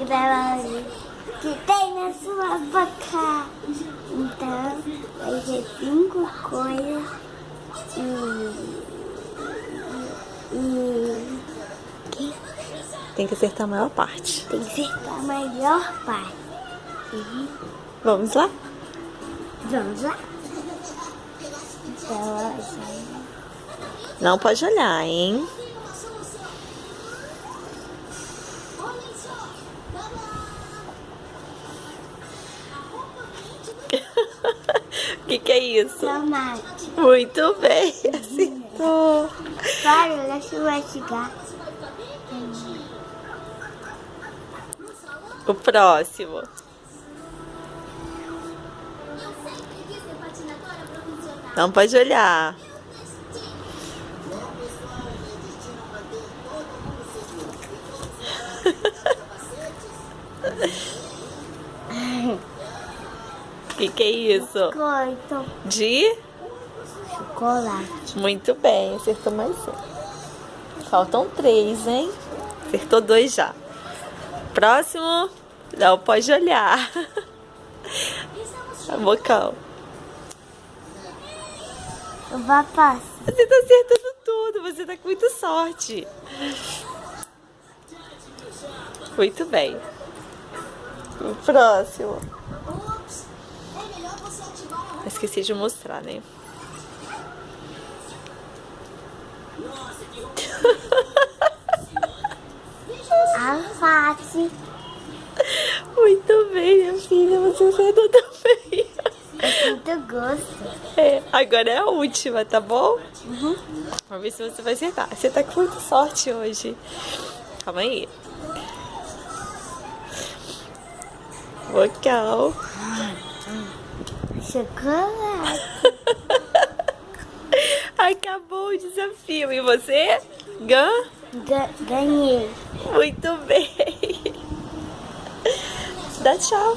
grande que tem na sua boca. Então, vai ser 5 coisas e Tem que acertar a maior parte. tem que acertar a melhor parte. Vamos lá? Vamos lá? Então, Não pode olhar, hein? O que é isso? tomate. Muito bem, acertou. Para, deixa eu mastigar. O próximo. Não pode olhar. O que é isso? Biscoito. De? Chocolate. Muito bem, acertou mais um. Faltam 3, hein? Acertou 2 já. Próximo. Não pode olhar. A bocal. Uva passa. Você tá acertando tudo. Você tá com muita sorte. Muito bem. O próximo. Esqueci de mostrar, né? Alface. Muito bem, minha filha. Você acertou também. Muito gosto. É, agora é a última, tá bom? Vamos ver se você vai acertar. Você tá com muita sorte hoje. Calma aí. Vocal. Chocolate. Acabou o desafio. E você? Ganhei. Muito bem. Dá tchau.